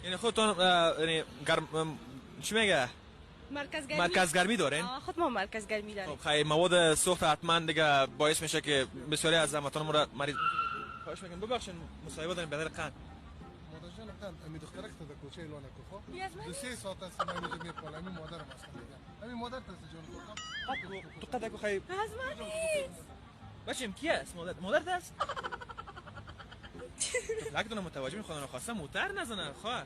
یعنی خودتون یعنی گرم چی میگه مرکز گرمی دارین؟ خود ما مرکز گرمی داریم. خب خیلی مواد سوخت حتما دیگه باعث میشه که بسیاری از هموطنان ما مریض. خواهش میکنم ببخشید مصاحبه داریم بدر قند. مادر جان قند امی دخترک تا کوچه اعلان کو یزمانی 2 ساعت است من اینجا میپالم این مادرم است میگم همین مادر تست جان خودم تو قد کو خیلی یزمانی بچم کی است مادر دست لکتون متوجه میخوان خواسته موتر نزنن خواه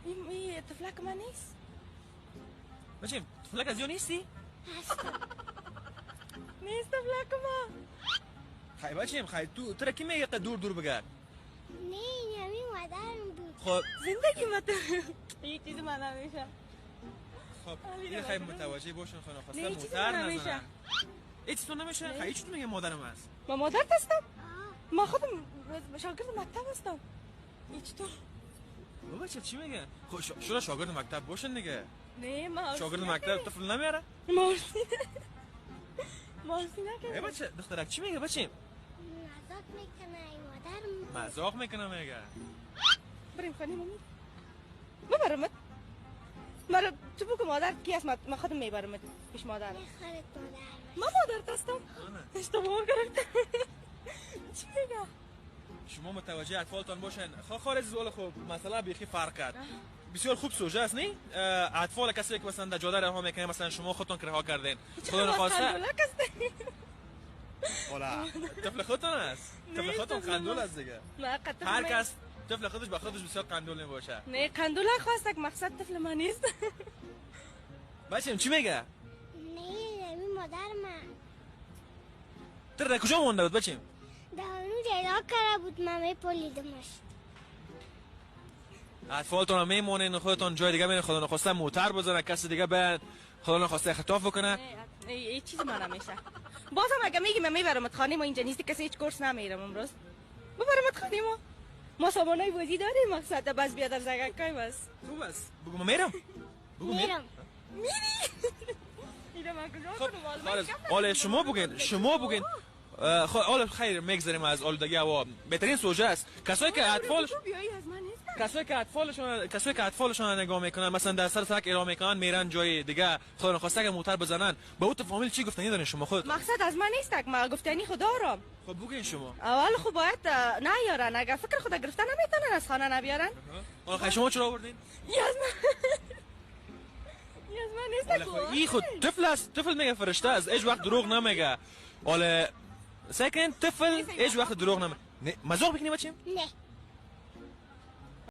این طفلک من نیست. بچم طفلک از یا نیستی؟ نیست طفلک ما. خیلی بچم خیلی تو ترا کی میگه دور بگرد؟ نه همین مادرم بود. خب زندگی مت یه چیزی من نمیشه. خب این خیلی متوجه باشن خانم خواسته موتر نزنن. هیچ تو نمیشه؟ خیلی چی تو میگه مادرم است؟ ما مادر هستم. ما خودم شاگرد مکتب هستم. هیچ تو بابا چی میگه؟ خب شورا شاگرد مکتب باشن دیگه. نه ما شاگرد مکتب طفل نمیاره؟ مارسی نکنه. بچه دخترک چی میگه بچه؟ مزاق میکنه این مادرم. مزاق میکنه میگه. بریم خانه مامی. ببرمت. مرا تو بگو مادر کی است ما خودم میبرمت پیش مادر. خودت مادر. ما مادر هستم. اشتباه کردم. چی میگه؟ شما متوجه اطفالتان باشن. خارج از اول خوب مثلا بیخی فرق کرد. بسیار خوب سوژه است نی؟ اطفال کسی که مثلا در جاده رها میکنه مثلا شما خودتون که رها کردین. خدا نخواسته. والا طفل خودتون است. طفل خودتون قندول است دیگه. هر کس طفل خودش به خودش بسیار قندول نباشه. نه قندول خواست که مقصد طفل من نیست. بچه‌م چی میگه؟ نه همین مادر من. در کجا مونده بود بچه‌م؟ دانو جدا کرده بود من میپولیدمش. اطفالتون میمونین خودتون جای دیگه برین خدا نخواسته موتر بزنه کسی دیگه به خدا نخواسته خطاف بکنه. نه هیچ چیزی من نمیشه. بازم اگه میگی من میبرمت خانه ما اینجا نیستی کسی هیچ کورس نمیرم امروز. ببرمت خانه ما سامانای بازی داریم مقصد بس بیاد از زگکای بس. خوب است. بگو من میرم. بگو میرم. میری؟ اینا من کجا کنم حالا شما بگین حالا خیر میگذاریم از آلودگی هوا بهترین سوژه است کسایی که اطفالشون نگاه میکنن مثلا در سر سرک اعلام میکنن میرن جای دیگه خدا نخواسته که موتر بزنن به اون فامیل چی گفتنی دارین شما خود مقصد از من نیست که ما گفتنی خدا را خب بگین شما اول خب باید نیارن اگر فکر خدا گرفتن نمیتونن از خانه نبیارن حالا شما چرا آوردین یزمن نیست این خود طفل است طفل میگه فرشته است هیچ وقت دروغ نمیگه حالا سکن طفل هیچ وقت دروغ نمیگه مزاق بکنی بچیم نه